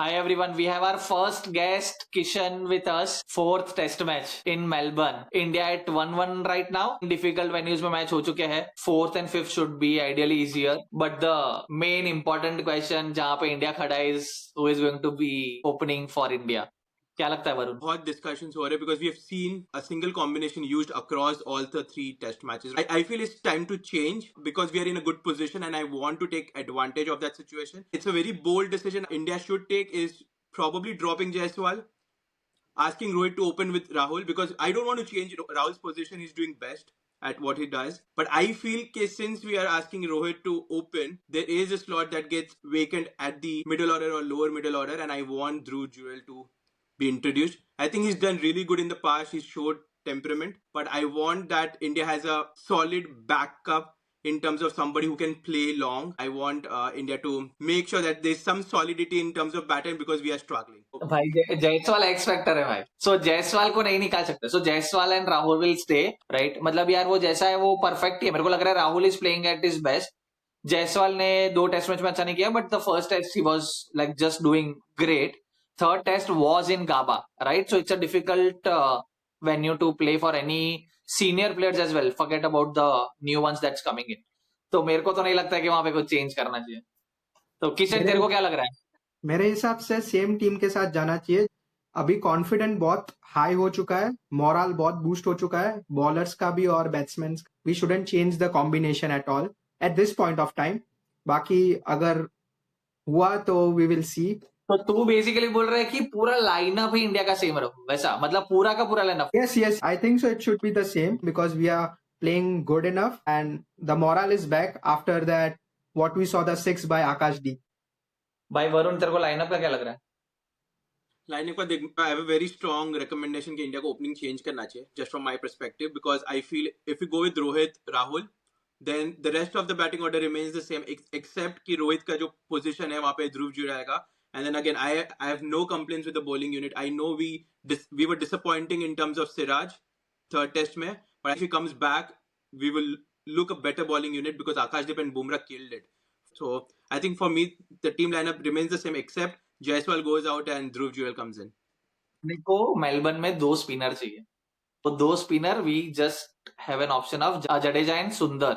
Hi everyone, we have our first guest Kishan with us. Fourth test match in Melbourne. India at 1-1 right now. Difficult venues में match हो चुके हैं. Fourth and fifth should be ideally easier. But the main important question जहाँ पे India खड़ा है is who is going to be opening for India. क्या लगता है वरुण? बहुत discussions हो रहे हैं because we have seen a single combination used across all the three test matches. I feel it's time to change because we are in a good position and I want to take advantage of that situation. It's a very bold decision India should take is probably dropping Jaiswal, asking Rohit to open with Rahul because I don't want to change Rahul's position. He's doing best at what he does. But I feel that since we are asking Rohit to open, there is a slot that gets vacant at the middle order or lower middle order, and I want Dhruv Jewel to be introduced. I think he's done really good in the past. He's showed temperament, but I want that India has a solid backup in terms of somebody who can play long. I want India to make sure that there's some solidity in terms of batting because we are struggling. भाई Jaiswal x factor है भाई. सो जायसवाल को नहीं निकाल सकते. So Jaiswal and Rahul will stay right. मतलब यार वो जैसा है वो परफेक्ट ही है. मेरे को लग रहा है Rahul is playing at his best. Jaiswal ने 2 टेस्ट मैच में अच्छा नहीं किया बट द फर्स्ट टेस्ट ही was like just doing great. Third test was in Gabba right. So it's a difficult venue to play for any senior players as well. Forget about the new ones that's coming in. तो मेरे को तो नहीं लगता है कि वहां पे कुछ चेंज करना चाहिए. तो किशन तेरे को क्या लग रहा है? मेरे हिसाब से सेम टीम के साथ जाना चाहिए. अभी कॉन्फिडेंट बहुत हाई हो चुका है, मोरल बहुत बूस्ट हो चुका है, बॉलर्स का भी और batsman. We shouldn't change the combination at all at this point of time. बाकी अगर हुआ तो वी विल सी. तो तू बेसिकली बोल रहा है कि पूरा लाइनअप ही इंडिया का सेम रहो वैसा, मतलब पूरा का पूरा lineup. Yes, I think so. It should be the same because we are playing good enough and the morale is back after that. What we saw the 6 by Akashdeep. भाई वरुण तेरे को लाइनअप का क्या लग रहा है? लाइनअप का देख, I have a very strong recommendation कि इंडिया को ओपनिंग चेंज करना चाहिए just from my perspective because I feel if you go with Rohit Rahul then the rest of the batting order remains the same except कि रोहित का जो position है वहां पे ध्रुव जुड़ा रहेगा. And then again I have no complaints with the bowling unit. I know we were disappointing in terms of Siraj third test में, but if he comes back we will look a better bowling unit because Akashdeep and Bumrah killed it. So I think for me the team lineup remains the same except Jaiswal goes out and Dhruv Jewel comes in. देखो Melbourne में 2 spinner चाहिए. तो 2 spinner we just have an option of Jadeja and Sundar.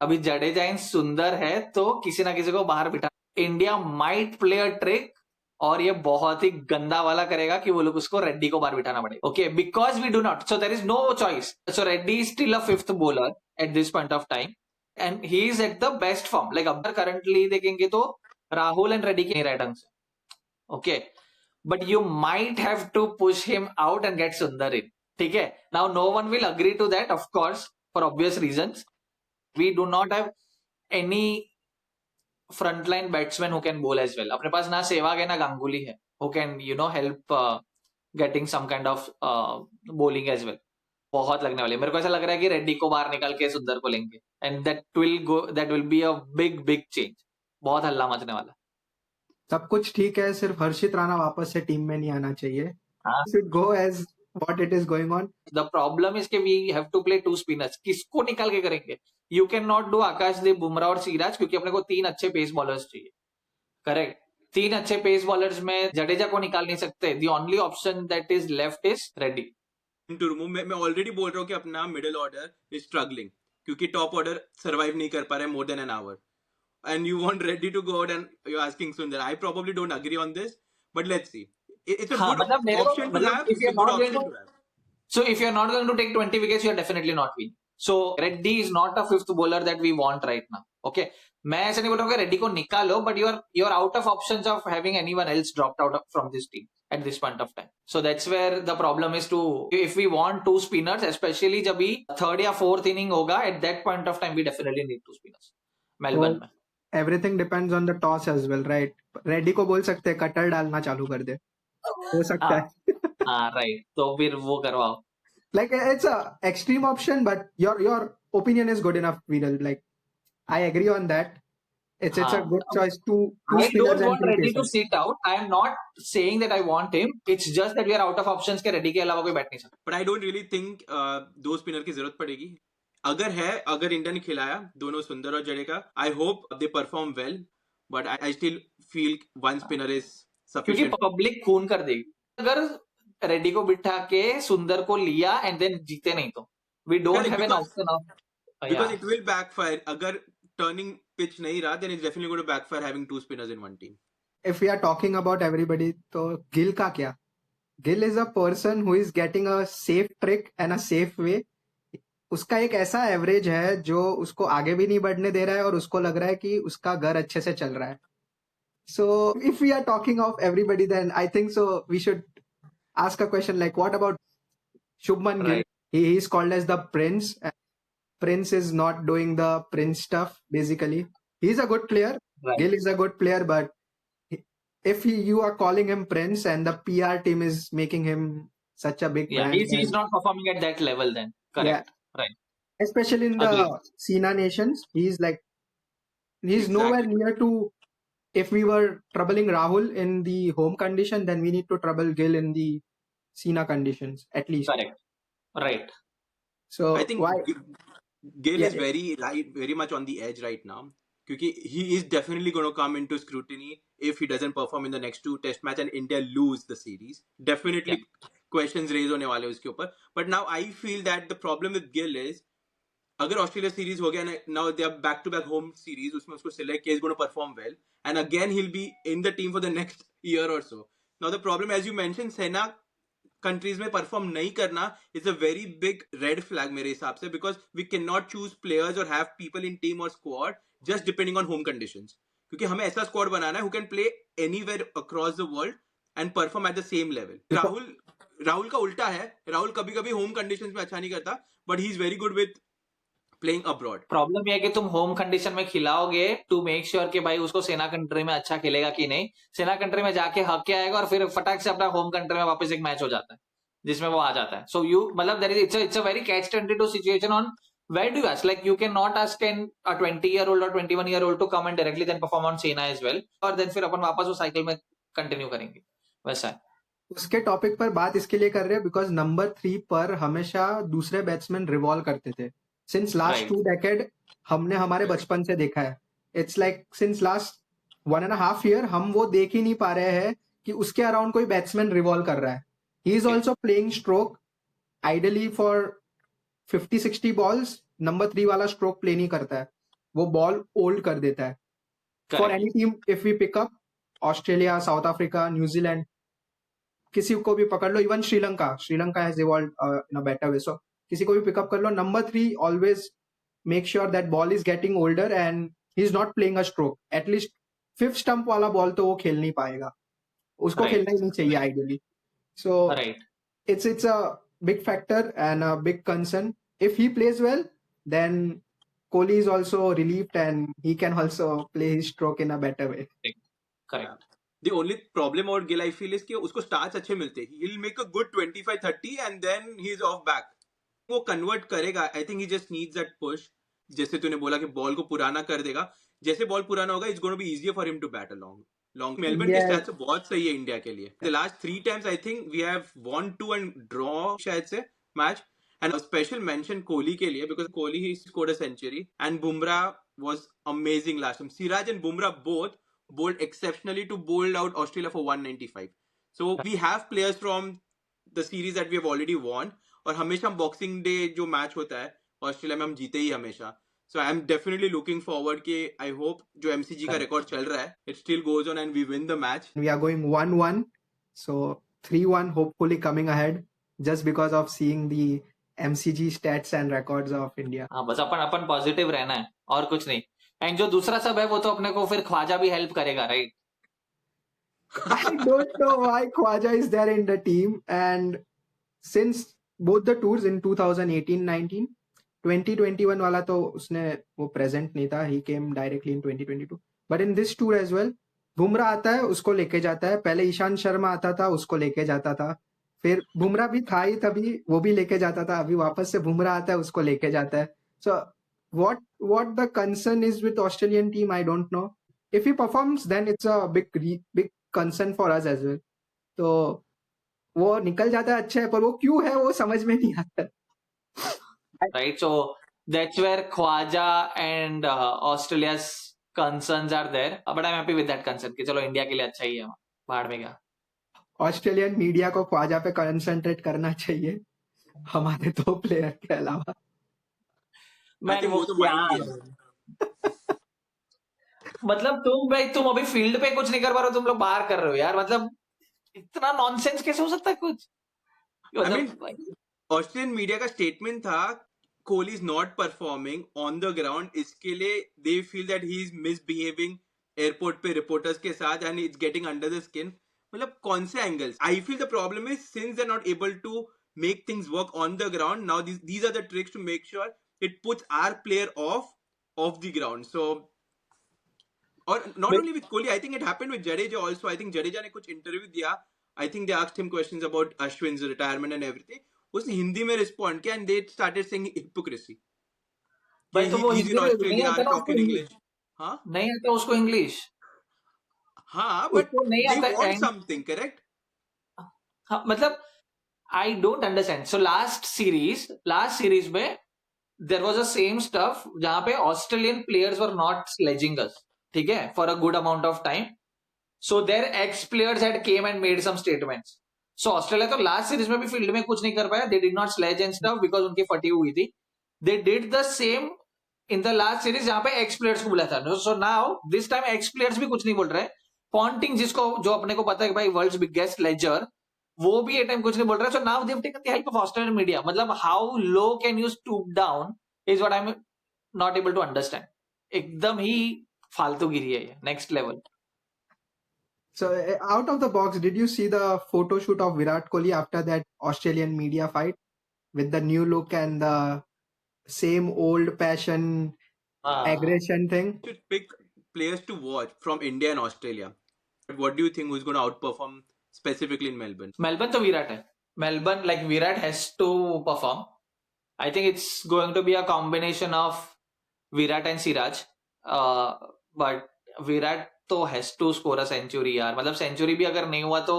अभी Jadeja and सुंदर है तो किसी ना किसी को बाहर बिठा. India might play a trick और ये बहुत ही गंदा वाला करेगा कि वो लोग उसको रेड्डी को बाहर बिठाना पड़ेगा. Okay, because we do not, so there is no choice. So Reddy is still a 5th bowler at this point of time and he is at the best form. Like अब करंटली देखेंगे तो राहुल एंड रेड्डी के नहीं रहे ढंग से. Okay, but you might have to push him out and get Sundar in. ठीक है, now no one will agree to that of course for obvious reasons. We do not have any frontline batsman who can bowl as well. अपने पास ना सहवाग है ना गांगुली है who can help getting some kind of bowling as well. बहुत लगने वाली है. मेरे को ऐसा लग रहा है कि रेड्डी को बाहर निकाल के सुंदर को लेंगे and that will be a big change. बहुत हल्ला मचने वाला. सब कुछ ठीक है, सिर्फ हर्षित राणा वापस से टीम में नहीं आना चाहिए. Should go as what it is going on. The problem is कि we have to play 2 spinners. किसको निकाल के करेंगे? You cannot do आकाशदीप, बुमराह और सिराज क्योंकि अपने को 3 अच्छे पेस बॉलर्स चाहिए. करेक्ट. 3 अच्छे पेस बॉलर्स में जडेजा को निकाल नहीं सकते. The only option that is left is Reddy. To remove, मैं ऑलरेडी बोल रहा हूँ कि अपना मिडिल ऑर्डर इज स्ट्रगलिंग क्योंकि टॉप ऑर्डर सर्वाइव नहीं कर पा रहे more than an hour. And you want Reddy to go out and you're asking Sundar. I probably don't agree on this, but let's see. It's a good option to have. If you're not going to, so if you're not going to take 20 wickets, you're definitely not winning. So Reddy is not a 5th bowler that we want right now. Okay, मैं ऐसा नहीं बोल रहा हूँ कि रेड्डी को निकालो, but you're out of options of having anyone else dropped out from this team at this point of time. So that's where the problem is to, if we want 2 spinners, especially जब भी 3rd या 4th inning होगा, at that point of time we definitely need 2 spinners. Melbourne में. Everything depends on the toss as well, right? Reddy को बोल सकते हैं cutter डालना चालू कर दे, हो सकता है. हाँ राइट, तो फिर वो करवाओ. Like it's a extreme option, but your opinion is good enough, Viral. Like I agree on that. It's a good choice. Two I spinners don't want and 2 Reddy to pacers. sit out. I am not saying that I want him. It's just that we are out of options के रेड्डी के अलावा कोई बैठ नहीं सकता. But I don't really think 2 spinner की जरूरत पड़ेगी. अगर इंडिया ने खिलाया दोनों सुंदर और Jadeja, I hope they perform well, but I still feel 1 spinner is क्योंकि sufficient. पब्लिक खून कर देगी अगर रेड्डी को बिठा के सुंदर को लिया एंड देन जीते नहीं तो we don't Correct, have an option of because it will backfire. अगर turning pitch नहीं रहा, then it's definitely going to backfire having two spinners in one team. If we are talking about everybody, तो गिल का क्या? Gill is a person who is getting a safe trick and a safe way. उसका एक ऐसा average है जो उसको आगे भी नहीं बढ़ने दे रहा है और उसको लग रहा है कि उसका घर अच्छे से चल रहा है. So if we are talking of everybody, then I think so we should ask a question like, what about Shubman Gill? Right. He is called as the Prince. Prince is not doing the Prince stuff, basically. He's a good player. Right. Gill is a good player, but if you are calling him Prince and the PR team is making him such a big brand, he's not performing at that level then. Correct. Right. Especially in the Agreed. Sina nations, he's Exactly. nowhere near to. If we were troubling Rahul in the home condition, then we need to trouble Gill in the Sina conditions at least. Correct. Right. So I think why? Gill Yeah, is very much on the edge right now. Because he is definitely going to come into scrutiny if he doesn't perform in the next two test match and India lose the series. Definitely questions raised होने वाले उसके ऊपर. But now I feel that the problem with Gill is अगर Australia series हो गया now they are back to back home series उसमें उसको select किया, he's going to perform well and again he'll be in the team for the next year or so. Now the problem, as you mentioned, सेना countries में perform नहीं करना is a very big red flag मेरे हिसाब से, because we cannot choose players or have people in team or squad just depending on home conditions. क्योंकि हमें ऐसा squad बनाना है who can play anywhere across the world and perform at the same level. Rahul का उल्टा है. राहुल कभी कभी home conditions में अच्छा नहीं करता, but he is very good with playing abroad. Problem यह है कि तुम होम कंडीशन में खिलाओगे टू मेक श्योर कि भाई उसको सेना कंट्री में अच्छा खेलेगा कि नहीं. सेना कंट्री में जाके हक के आएगा और फिर फटाक से अपना होम कंट्री में वापस एक मैच हो जाता है जिसमें वो आ जाता है. सो यू मतलब there is it's a very catch 22 situation on where do you ask, like you cannot ask a 20-year-old or 21-year-old to come and directly then perform on Sena as well, और then फिर अपन वापस वो cycle में continue करेंगे. वैसा है. उसके topic पर बात इसके लिए कर रहे हैं बिकॉज नंबर 3 पर हमेशा दूसरे बैट्समैन रिवॉल्व करते थे. Since last Right. 2 डेकेड हमने हमारे बचपन से देखा है. It's like since last 1.5 year हम वो देख ही नहीं पा रहे हैं कि उसके अराउंड कोई बैट्समैन रिवॉल्व कर रहा है. He is also playing stroke ideally for 50-60 balls. Number 3 वाला स्ट्रोक प्ले नहीं करता है, वो बॉल ओल्ड कर देता है. For any team if we pick up Australia, south Africa, New Zealand, किसी को भी पकड़ लो, even Sri Lanka has evolved in a better way. सो किसी को भी पिकअप कर लो, number 3 always make sure that ball is getting older and he is not playing a stroke. At least 5th stump वाला ball तो वो खेल नहीं पाएगा, उसको Right. खेलना ही नहीं चाहिए ideally. So right. it's a big factor and a big concern. If he plays well, then Kohli is also relieved and he can also play his stroke in a better way. Correct. The only problem about Gill I feel is कि उसको starts अच्छे मिलते हैं. He'll make a good 25-30 and then he's off back. वो convert करेगा. I think he just needs that push. जैसे तूने बोला कि बॉल को पुराना कर देगा, जैसे बॉल पुराना होगा it's going to be easier for him to bat along. Melbourne के स्टैट्स बहुत सही है इंडिया के लिए. The last 3 times I think we have won 2 and draw शायद से match. And a special mention Kohli के लिए, because Kohli he scored a century and Bumrah was amazing last time. Siraj and Bumrah both bowled exceptionally to bowl out Australia for 195. So we have players from the series that we have already won. और हमेशा boxing day जो match होता है Australia में हम जीते ही हमेशा. So I'm definitely looking forward कि I hope जो MCG का रिकॉर्ड चल रहा है it still goes on and we win the match. We are going 1-1, so 3-1 hopefully coming ahead just because of seeing the MCG stats and records of India. हाँ, बस अपन positive रहना है और कुछ नहीं. एंड जो दूसरा सब है वो तो अपने को फिर ख्वाजा भी हेल्प करेगा, right? I don't know why Khwaja is there in the team, and since both the tours in 2018-19, 2021 वाला तो उसने वो प्रेजेंट नहीं था, he came directly in 2022, but in this tour as well, Bumrah आता है उसको लेके जाता है. पहले ईशांत शर्मा आता था उसको लेके जाता था, फिर बुमराह भी था ही तभी वो भी लेके जाता था, अभी वापस से बुमराह आता है उसको लेके जाता है. So what the concern is with Australian team, I don't know. If he performs, then it's a big concern for us as well. तो वो निकल जाता है अच्छा है, पर वो क्यों है वो समझ में नहीं आता. Right, so that's where Khwaja and Australia's concerns are there, but I'm happy with that concern कि चलो इंडिया के लिए अच्छा ही है. बाहर में गया। ऑस्ट्रेलियन मीडिया को ख्वाजा पे कंसंट्रेट करना चाहिए हमारे 2 प्लेयर के अलावा। आई मैन थिंक वो वो तो क्या माइंड गेम। मतलब तुम अभी फील्ड पे कुछ नहीं कर पा रहे हो, तुम लोग बाहर कर रहे हो यार। मतलब इतना नॉनसेंस कैसे हो सकता है कुछ? आई मीन मतलब ऑस्ट्रेलियन मीडिया का स्टेटमेंट था Kohli is not performing on the ground, इसके लिए they feel that he is misbehaving airport पे रिपोर्टर्स के साथ and it's getting under the skin. मतलब कौन से angles? I feel the problem is since they are not able to make things work on the ground, now these are the tricks to make sure it puts our player off the ground. So or not only with Kohli, I think it happened with Jadeja also. I think Jadeja ने कुछ interview दिया, I think they asked him questions about Ashwin's retirement and everything. उसने हिंदी में respond किया and they started saying hypocrisy. भाई तो वो He's in Hindi में नहीं Australia आता ना उसको, talking English. हाँ नहीं आता उसको इंग्लिश, हाँ, but उसको नहीं they आता want एंड something, correct? हाँ, मतलब I don't understand. So last series में there was a same stuff जहां पे Australian players were not sledging us, ठीक है, for a good amount of time. So there ex players had came and made some statements. So Australia तो last series में भी field में कुछ नहीं कर पाया, they did not sledge and stuff because उनकी फटी हुई थी। They did the same in the last series जहां पे एक्स प्लेयर्स को बुलाया था। So now this time x players भी कुछ नहीं बोल रहे। पॉन्टिंग जिसको जो अपने को पता है कि भाई वर्ल्ड्स बिगेस्ट लेजर, वो भी ये टाइम कुछ नहीं बोल रहा है। So now they have taken the help of Australian media. मतलब how low can you stoop down is what I am not able to understand. एकदम ही फालतूगिरी है ये, next level. So out of the box, did you see the photo shoot of Virat Kohli after that Australian media fight with the new look and the same old passion aggression thing? Should pick players to watch from India and Australia. What do you think who's going to outperform specifically in Melbourne? Melbourne तो विराट है। Melbourne like Virat has to perform. I think it's going to be a combination of Virat and Siraj, but Virat तो has to score a century यार। मतलब century भी अगर नहीं हुआ तो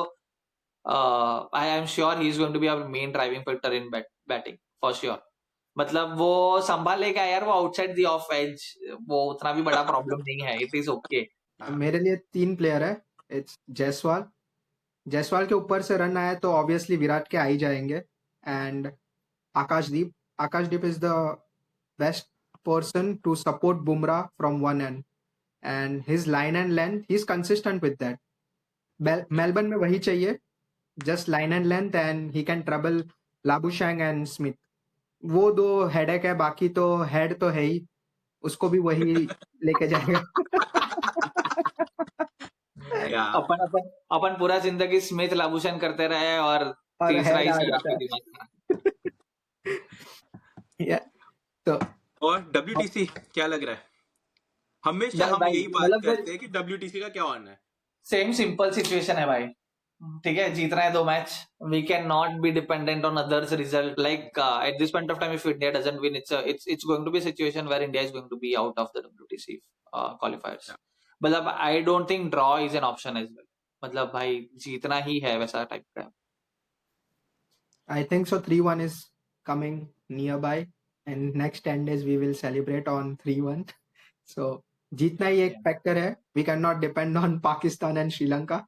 I am sure he is going to be our main driving factor in batting for sure. मतलब वो संभालेगा यार, वो आउटसाइड द ऑफ एज, वो उतना भी बड़ा प्रॉब्लम नहीं है, इट इज ओके। मेरे लिए 3 प्लेयर है। इट्स जायसवाल के ऊपर से रन आए तो ऑब्वियसली विराट के आ ही जाएंगे, and Akashdeep is the best person to support Bumrah from one end, and his line and length, he's consistent with that. Melbourne में वही चाहिए, just line and length, and he can trouble Labuschagne and Smith. वो 2 headache है, बाकी तो head तो है ही, उसको भी वही लेके जाएगा। अपन पूरा जिंदगी स्मिथ लाबुशैन करते रहे और तीसरा ही शराब पे दिमाग खा। तो और WTC क्या लग रहा है? हमेशा हम यही बात करते हैं कि WTC का क्या होना है। सेम सिंपल सिचुएशन है भाई, ठीक है, जीतना है 2 match. We can not be dependent on others result. Like at this point of time if India doesn't win, it's going to be a situation where India is going to be out of the WTC qualifiers. मतलब I don't think draw is an option as well. मतलब भाई जीतना ही है वैसा type का। I think so 3-1 is coming nearby, and next 10 days we will celebrate on 3-1. So जीतना ही एक factor है, we cannot depend on Pakistan and Sri Lanka.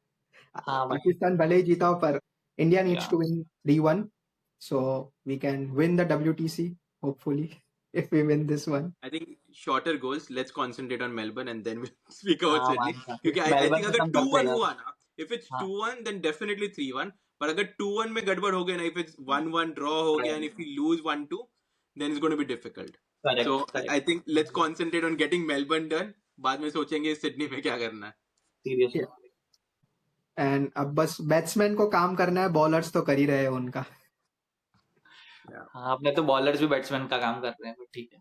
Pakistan भले ही जीता हो, पर India needs to win 3-1 so we can win the WTC hopefully if we win this one. I think shorter goals, let's concentrate on Melbourne and then we'll speak about Sydney. क्योंकि I think अगर 2-1 हुआ ना, if it's 2-1 then definitely 3-1, पर अगर 2-1 में गड़बड़ हो गया ना, if it's 1-1 draw हो गया and if we lose 1-2 then it's going to be difficult. So I think let's concentrate on getting Melbourne done, बाद में सोचेंगे सिडनी में क्या करना है। Seriously. And अब बस बैट्समैन को काम करना है, बॉलर्स तो कर ही रहे हैं उनका। हाँ, अपने तो बॉलर्स भी बैट्समैन का काम कर रहे हैं, ठीक है।